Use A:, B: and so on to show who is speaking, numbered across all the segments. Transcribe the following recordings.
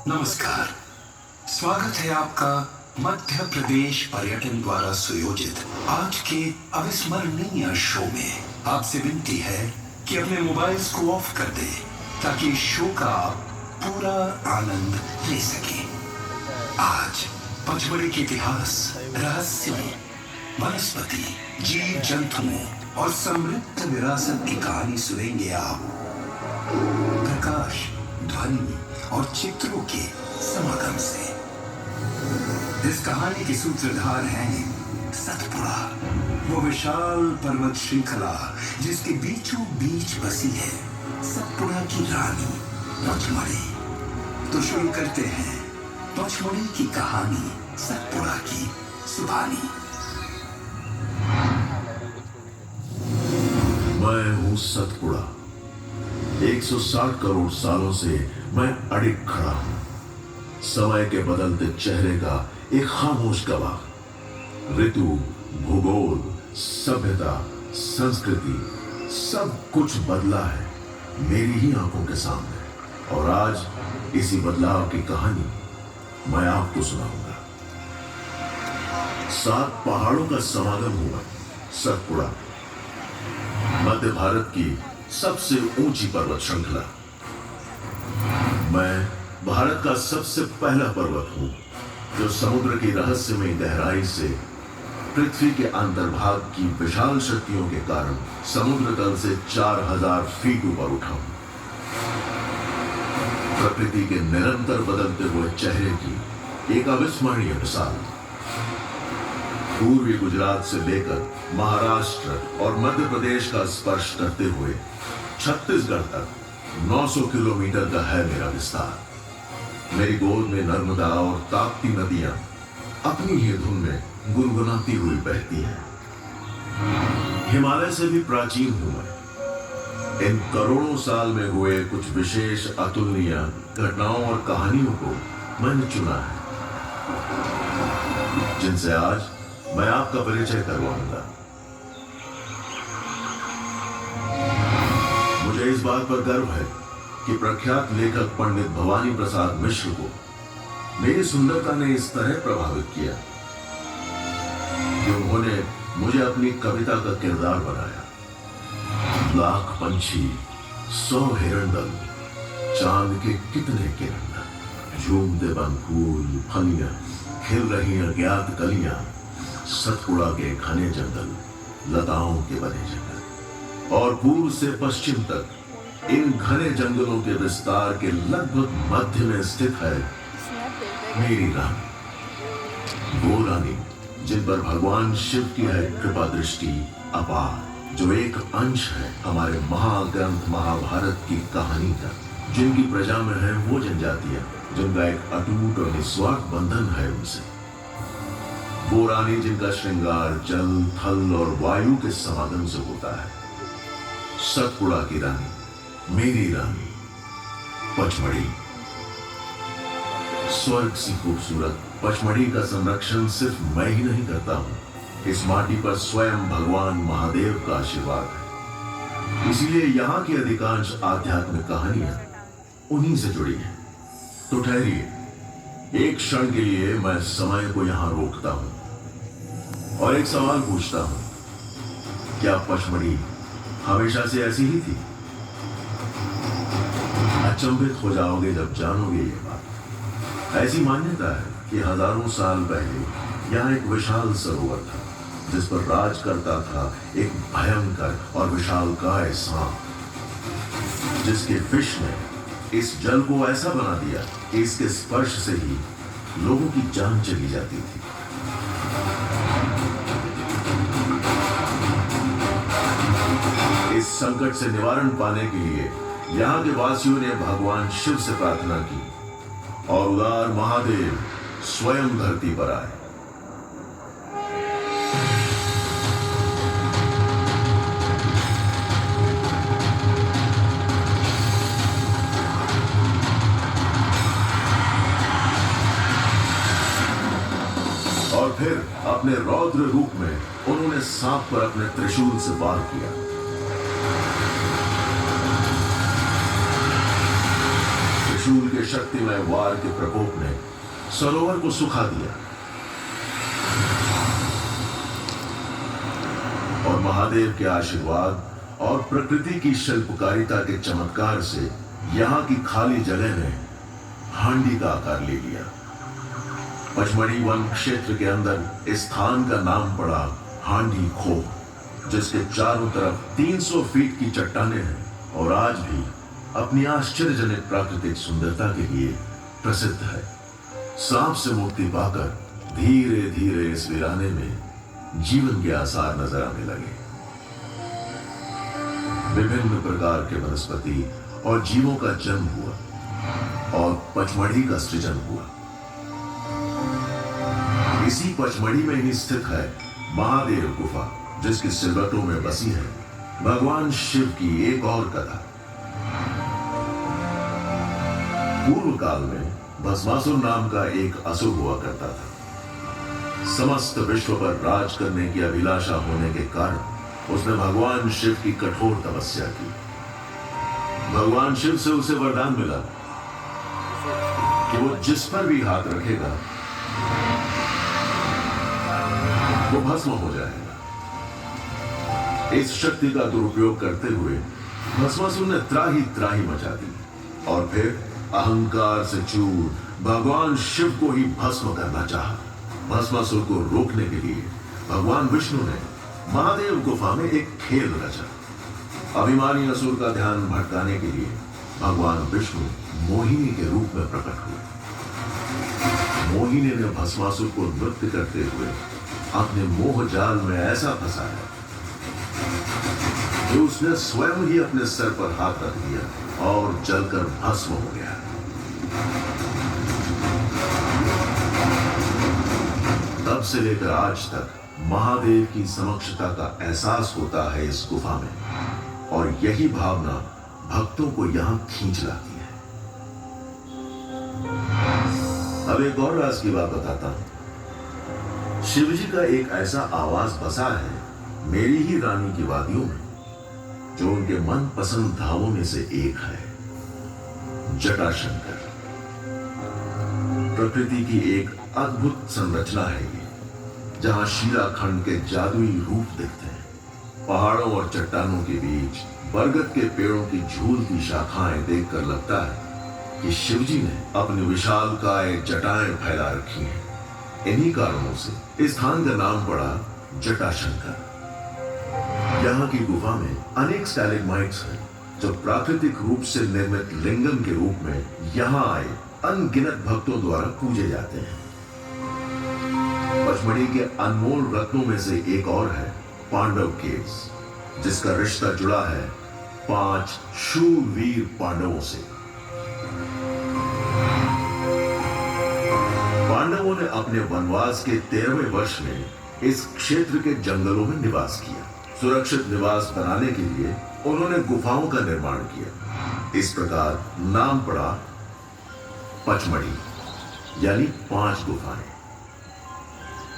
A: नमस्कार। स्वागत है आपका मध्य प्रदेश पर्यटन द्वारा सुयोजित आज के अविस्मरणीय शो में। आपसे विनती है कि अपने मोबाइल्स को ऑफ कर दें ताकि इस शो का आप पूरा आनंद ले सकें। आज पचमढ़ी के इतिहास, रहस्यों, वनस्पति, जीव जंतुओं और समृद्ध विरासत की कहानी सुनेंगे आप। प्रकाश, ध्वनि और चित्रों के समागम से। इस कहानी के सूत्रधार हैं सतपुड़ा, वो विशाल पर्वत श्रृंखला जिसके बीचों बीच बसी है सतपुड़ा की रानी पचमढ़ी। तो शुरू करते हैं पचमढ़ी की कहानी, सतपुड़ा की जुबानी।
B: मैं हूं सतपुड़ा। 160 करोड़ सालों से मैं अडिग खड़ा हूं, समय के बदलते चेहरे का एक खामोश गवाह। ऋतु, भूगोल, सभ्यता, संस्कृति सब कुछ बदला है मेरी ही आंखों के सामने, और आज इसी बदलाव की कहानी मैं आपको सुनाऊंगा। 7 पहाड़ों का समागम हुआ सतपुड़ा, मध्य भारत की सबसे ऊंची पर्वत श्रृंखला। मैं भारत का सबसे पहला पर्वत हूं जो समुद्र की रहस्यमय गहराई से पृथ्वी के अंतर्भाग की विशाल शक्तियों के कारण समुद्र तल से 4000 फीट ऊपर उठा हूं। प्रकृति के निरंतर बदलते हुए चेहरे की एक अविस्मरणीय मिसाल। पूर्वी गुजरात से लेकर महाराष्ट्र और मध्य प्रदेश का स्पर्श करते हुए छत्तीसगढ़ तक 900 किलोमीटर का है मेरा विस्तार। मेरी गोद में नर्मदा और ताप्ती नदियां अपनी ही धुन में गुनगुनाती हुई बहती हैं। हिमालय से भी प्राचीन हूं मैं। इन करोड़ों साल में हुए कुछ विशेष अतुलनीय घटनाओं और कहानियों को मैंने चुना है, जिनसे आज मैं आपका परिचय करवाऊंगा। मुझे इस बात पर गर्व है कि प्रख्यात लेखक पंडित भवानी प्रसाद मिश्र को मेरी सुंदरता ने इस तरह प्रभावित किया कि उन्होंने मुझे अपनी कविता का किरदार बनाया। लाख पंछी, 100 हिरणदल, चांद के कितने किरण, झूमते बन फूल फलियां, खिल रही अज्ञात कलियां, सतपुड़ा के घने जंगल, लताओं के बने जंगल, और पूर्व से पश्चिम तक इन घने जंगलों के विस्तार के लगभग मध्य में स्थित है मेरी रानी। वो रानी जिन पर भगवान शिव की है कृपा दृष्टि अपार, जो एक अंश है हमारे महाग्रंथ महाभारत की कहानी का, जिनकी प्रजा में है वो जनजातियां जिनका एक अटूट और निस्वार्थ बंधन है उनसे। वो रानी जिनका श्रृंगार जल, थल और वायु के समागम से होता है। सतपुड़ा की रानी, मेरी रानी पचमढ़ी। स्वर्ग सी खूबसूरत पचमढ़ी का संरक्षण सिर्फ मैं ही नहीं करता हूं, इस माटी पर स्वयं भगवान महादेव का आशीर्वाद है। इसीलिए यहाँ की अधिकांश आध्यात्मिक कहानियां उन्हीं से जुड़ी हैं। तो ठहरिए, एक क्षण के लिए मैं समय को यहां रोकता हूं और एक सवाल पूछता हूं, क्या पचमढ़ी हमेशा से ऐसी ही थी? अचंभित हो जाओगे जब जानोगे ये बात। ऐसी मान्यता है कि हजारों साल पहले यहाँ एक विशाल सरोवर था जिस पर राज करता था एक भयंकर और विशालकाय सांप, जिसके विष ने इस जल को ऐसा बना दिया कि इसके स्पर्श से ही लोगों की जान चली जाती थी। इस संकट से निवारण पाने के लिए यहाँ के वासियों ने भगवान शिव से प्रार्थना की और उदार महादेव स्वयं धरती पर आए। और फिर अपने रौद्र रूप में उन्होंने सांप पर अपने त्रिशूल से वार किया। त्रिशूल के शक्तिमय वार के प्रकोप ने सरोवर को सुखा दिया और महादेव के आशीर्वाद और प्रकृति की शिल्पकारिता के चमत्कार से यहां की खाली जगह ने हांडी का आकार ले लिया। पचमढ़ी वन क्षेत्र के अंदर इस स्थान का नाम पड़ा हांडी खो, जिसके चारों तरफ 300 फीट की चट्टानें हैं और आज भी अपनी आश्चर्यजनक प्राकृतिक सुंदरता के लिए प्रसिद्ध है। सांप से मुक्ति पाकर धीरे धीरे इस वीराने में जीवन के आसार नजर आने लगे। विभिन्न प्रकार के वनस्पति और जीवों का जन्म हुआ और पचमढ़ी का सृजन हुआ। इसी पचमढ़ी में ही स्थित है महादेव गुफा, जिसकी सिलवटों में बसी है भगवान शिव की एक और कथा। पूर्व काल में भस्मासुर नाम का एक असुर हुआ करता था। समस्त विश्व पर राज करने की अभिलाषा होने के कारण उसने भगवान शिव की कठोर तपस्या की। भगवान शिव से उसे वरदान मिला कि वो जिस पर भी हाथ रखेगा वो भस्म हो जाएगा। इस शक्ति का दुरुपयोग करते हुए भस्मासुर ने त्राही त्राही मचा दी और फिर अहंकार से चूर भगवान शिव को ही भस्म करना चाहा। भस्मासुर को रोकने के लिए भगवान विष्णु ने महादेव गुफा में एक खेल रचा। अभिमानी असुर का ध्यान भटकाने के लिए भगवान विष्णु मोहिनी के रूप में प्रकट हुए। मोहिनी ने भस्मासुर को नृत्य करते हुए अपने मोह जाल में ऐसा फंसाया कि उसने स्वयं ही अपने सर पर हाथ रख दिया और जलकर भस्म हो गया। तब से लेकर आज तक महादेव की समक्षता का एहसास होता है इस गुफा में और यही भावना भक्तों को यहां खींच लाती है। अब एक और राज की बात बताता हूं। शिवजी का एक ऐसा आवास बसा है मेरी ही रानी की वादियों में, जो उनके मनपसंद धामों में से एक है, जटाशंकर। प्रकृति की एक अद्भुत संरचना है ये, जहां शीलाखंड के जादुई रूप दिखते हैं। पहाड़ों और चट्टानों के बीच बरगद के पेड़ों की झूलती शाखाएं देखकर लगता है कि शिवजी ने अपनी विशालकाय जटाएं फैला रखी हैं। इन्हीं कारणों से इस स्थान का नाम पड़ा जटाशंकर। यहाँ की गुफा में अनेक स्टैलेग्माइट्स हैं, जो प्राकृतिक रूप से निर्मित लिंगम के रूप में यहाँ आए अनगिनत भक्तों द्वारा पूजे जाते हैं। पचमढ़ी के अनमोल रत्नों में से एक और है पांडव केव्स, जिसका रिश्ता जुड़ा है 5 शूरवीर पांडवों से। पांडवों ने अपने वनवास के 13वें वर्ष में इस क्षेत्र के जंगलों में निवास किया। सुरक्षित निवास बनाने के लिए उन्होंने गुफाओं का निर्माण किया। इस प्रकार नाम पड़ा पचमढ़ी, यानी 5 गुफाएं।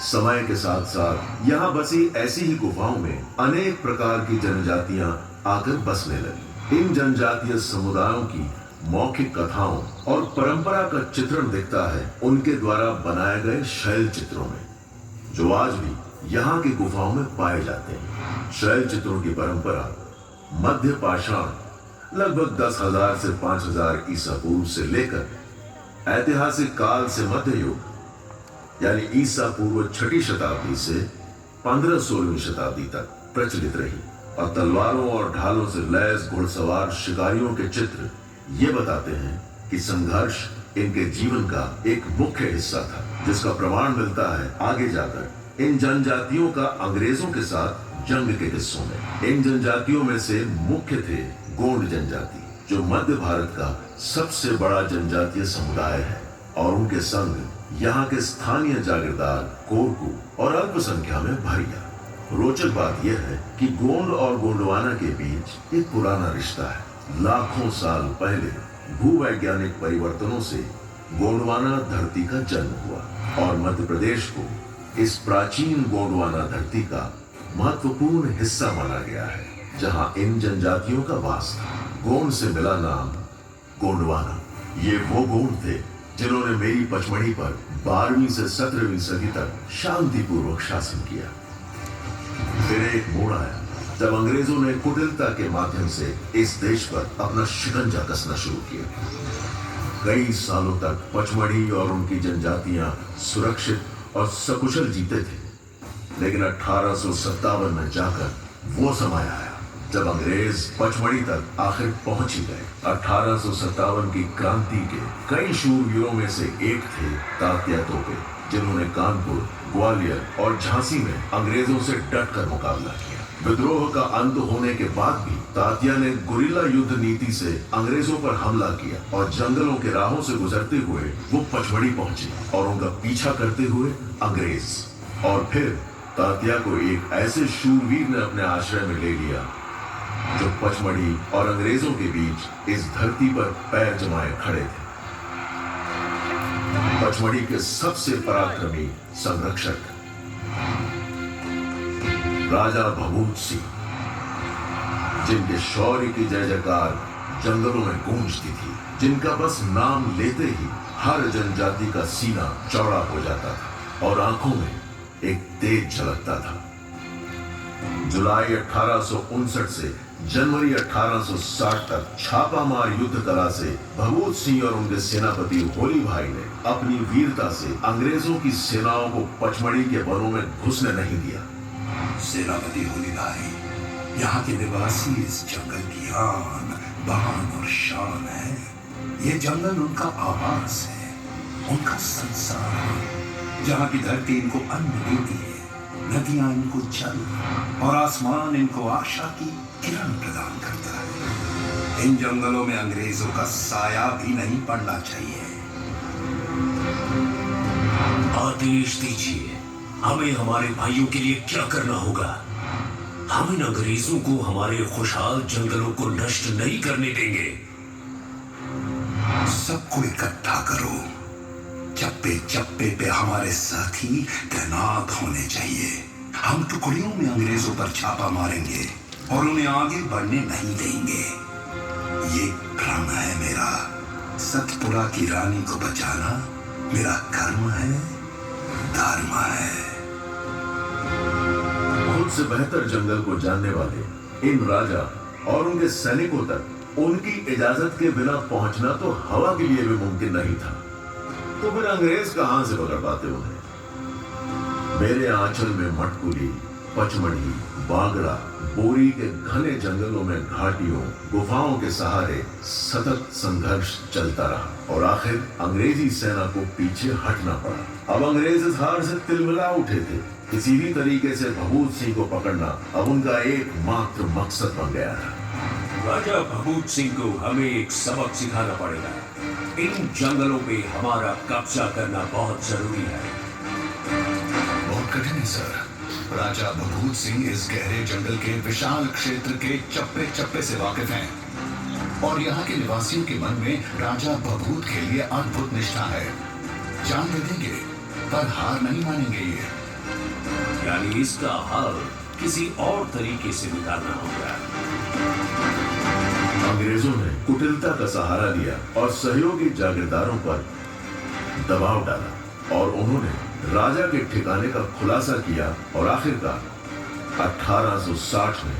B: समय के साथ साथ यहां बसी ऐसी ही गुफाओं में अनेक प्रकार की जनजातियां आकर बसने लगी। इन जनजातीय समुदायों की मौखिक कथाओं और परंपरा का चित्रण दिखता है उनके द्वारा बनाए गए शैल चित्रों में, जो आज भी यहाँ की गुफाओं में पाए जाते हैं। शैल चित्रों की परंपरा मध्य पाषाण लगभग 10,000 से 5,000 ईसा पूर्व से लेकर ऐतिहासिक काल से मध्य युग यानी ईसा पूर्व 6ठी शताब्दी से 15-16वीं शताब्दी तक प्रचलित रही और तलवारों और ढालों से लैस घुड़सवार शिकारियों के चित्र ये बताते हैं कि संघर्ष इनके जीवन का एक मुख्य हिस्सा था, जिसका प्रमाण मिलता है आगे जाकर इन जनजातियों का अंग्रेजों के साथ जंग के किस्सों में। इन जनजातियों में से मुख्य थे गोंड जनजाति, जो मध्य भारत का सबसे बड़ा जनजातीय समुदाय है, और उनके संग यहाँ के स्थानीय जागीरदार कोरकू और अल्पसंख्या में भरिया। रोचक बात यह है कि गोंड और गोंडवाना के बीच एक पुराना रिश्ता है। लाखों साल पहले भूवैज्ञानिक परिवर्तनों से गोंडवाना धरती का जन्म हुआ और मध्य प्रदेश को इस प्राचीन गोंडवाना धरती का महत्वपूर्ण हिस्सा माना गया है, जहां इन जनजातियों का वास था। गोंड से मिला नाम गोंडवाना। ये वो गुण थे जिन्होंने मेरी पचमढ़ी पर 12वीं से 17वीं सदी तक शांतिपूर्वक शासन किया। फिर एक मोड़ आया जब अंग्रेजों ने कुटिलता के माध्यम से इस देश पर अपना शिकंजा कसना शुरू किया। कई सालों तक पचमढ़ी और उनकी जनजातियां सुरक्षित और सकुशल जीते थे, लेकिन 1857 में जाकर वो समय आया जब अंग्रेज पचमढ़ी तक आखिर पहुंच ही गए। 1857 की क्रांति के कई शूरवीरों में से एक थे तात्या तोपे, जिन्होंने कानपुर, ग्वालियर और झांसी में अंग्रेजों से डटकर मुकाबला किया। विद्रोह का अंत होने के बाद भी तात्या ने गुरिल्ला युद्ध नीति से अंग्रेजों पर हमला किया और जंगलों के राहों से गुजरते हुए वो पचमढ़ी पहुंचे और उनका पीछा करते हुए अंग्रेज। और फिर तात्या को एक ऐसे शूरवीर ने अपने आश्रय में ले लिया जो पचमढ़ी और अंग्रेजों के बीच इस धरती पर पैर जमाए खड़े थे। पचमढ़ी के सबसे पराक्रमी संरक्षक राजा भभूत सिंह, जिनके शौर्य की जय जयकार जंगलों में गूंजती थी, जिनका बस नाम लेते ही हर जनजाति का सीना चौड़ा हो जाता था और आंखों में एक तेज झलकता था। जुलाई 1859 से जनवरी 1860 तक छापामार युद्ध कला से भभूत सिंह और उनके सेनापति होली भाई ने अपनी वीरता से अंग्रेजों की सेनाओं को पचमढ़ी के वनों में घुसने नहीं दिया।
A: सेनापति होली भाई, यहाँ के निवासी इस जंगल की आन, बान और शान है। ये जंगल उनका आवास है, उनका संसार, जहाँ की धरती इनको अन्न देती है, नदियां इनको जल और आसमान इनको आशा की किरण प्रदान करता है। इन जंगलों में अंग्रेजों का साया भी नहीं पड़ना चाहिए।
C: आदेश दीजिए, हमें हमारे भाइयों के लिए क्या करना होगा? हम इन अंग्रेजों को हमारे खुशहाल जंगलों को नष्ट नहीं करने देंगे।
A: सबको इकट्ठा करो, चप्पे चप्पे पे हमारे साथी तैनात होने चाहिए। हम टुकड़ियों में अंग्रेजों पर छापा मारेंगे और उन्हें आगे बढ़ने नहीं देंगे। ये प्रण है मेरा। सतपुरा की रानी को बचाना मेरा कर्म है, धर्म है।
B: खुद से बेहतर जंगल को जानने वाले इन राजा और उनके सैनिकों तक उनकी इजाजत के बिना पहुंचना तो हवा के लिए भी मुमकिन नहीं था, तो फिर अंग्रेज कहां से पकड़ पाते उन्हें? मेरे आंचल में मटकुली, पचमढ़ी, बागड़ा, बोरी के घने जंगलों में घाटियों, गुफाओं के सहारे सतत संघर्ष चलता रहा और आखिर अंग्रेजी सेना को पीछे हटना पड़ा। अब अंग्रेज इस हार से तिलमिला उठे थे। किसी भी तरीके से भभूत सिंह को पकड़ना अब उनका एकमात्र मकसद बन गया था।
C: राजा भभूत सिंह को हमें एक सबक सिखाना पड़ेगा। इन जंगलों पे हमारा कब्जा करना बहुत जरूरी है।
A: बहुत कठिन है सर। राजा भभूत सिंह इस गहरे जंगल के विशाल क्षेत्र के चप्पे चप्पे से वाकिफ हैं और यहाँ के निवासियों के मन में राजा भभूत के लिए अद्भुत निष्ठा है। जान दे देंगे पर हार नहीं मानेंगे ये।
C: यानी इसका हल किसी और तरीके से निकालना होगा।
B: अंग्रेजों ने कुटिलता का सहारा लिया और सहयोगी जागीरदारों पर दबाव डाला और उन्होंने राजा के ठिकाने का खुलासा किया और आखिरकार 1860 में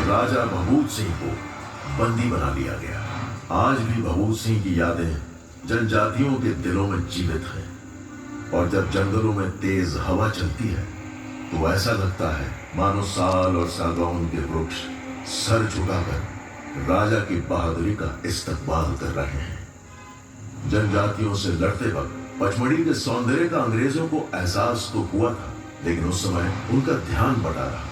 B: राजा भभूत सिंह को बंदी बना लिया गया। आज भी भभूत सिंह की यादें जनजातियों के दिलों में जीवित हैं और जब जंगलों में तेज हवा चलती है तो ऐसा लगता है मानो साल और सागौन के वृक्ष सर झुकाकर राजा की बहादुरी का इस्तकबाल कर रहे हैं। जनजातियों से लड़ते वक्त पचमढ़ी के सौंदर्य का अंग्रेजों को एहसास तो हुआ था, लेकिन उस समय उनका ध्यान बटा रहा।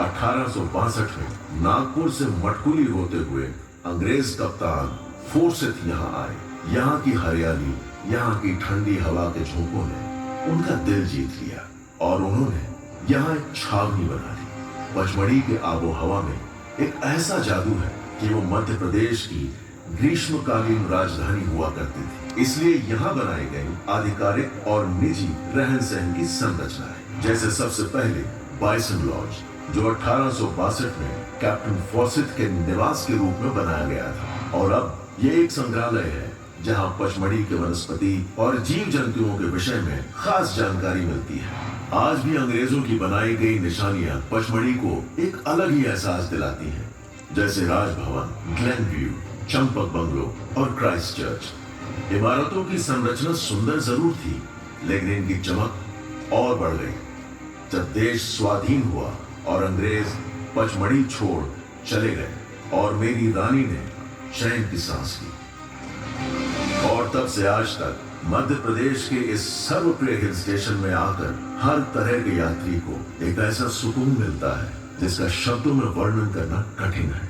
B: 1862 में नागपुर से मटकुली होते हुए अंग्रेज कप्तान फोर्सेथ यहाँ आए। यहाँ की हरियाली, यहाँ की ठंडी हवा के झोंकों ने उनका दिल जीत लिया और उन्होंने यहाँ एक छावनी बना ली। पचमढ़ी के आबो हवा में एक ऐसा जादू है कि वो मध्य प्रदेश की ग्रीष्मकालीन राजधानी हुआ करती थी। इसलिए यहाँ बनाई गई आधिकारिक और निजी रहन सहन की संरचना है। जैसे सबसे पहले बाइसन लॉज, जो 1862 में कैप्टन फॉसिथ के निवास के रूप में बनाया गया था। और अब ये एक संग्रहालय है जहां पचमढ़ी के वनस्पति और जीव जंतुओं के विषय में खास जानकारी मिलती है। आज भी अंग्रेजों की बनाई गई निशानियां पचमढ़ी को एक अलग ही एहसास दिलाती हैं, जैसे Raj Bhavan, Glenn view, Champak bungalow और क्राइस्ट चर्च। इमारतों की संरचना सुंदर जरूर थी, लेकिन इनकी चमक और बढ़ गई जब देश स्वाधीन हुआ और अंग्रेज पचमढ़ी छोड़ चले गए और मेरी रानी ने चैन की सांस ली। और तब से आज तक मध्य प्रदेश के इस सर्वप्रिय हिल स्टेशन में आकर हर तरह के यात्री को एक ऐसा सुकून मिलता है जिसका शब्दों में वर्णन करना कठिन है।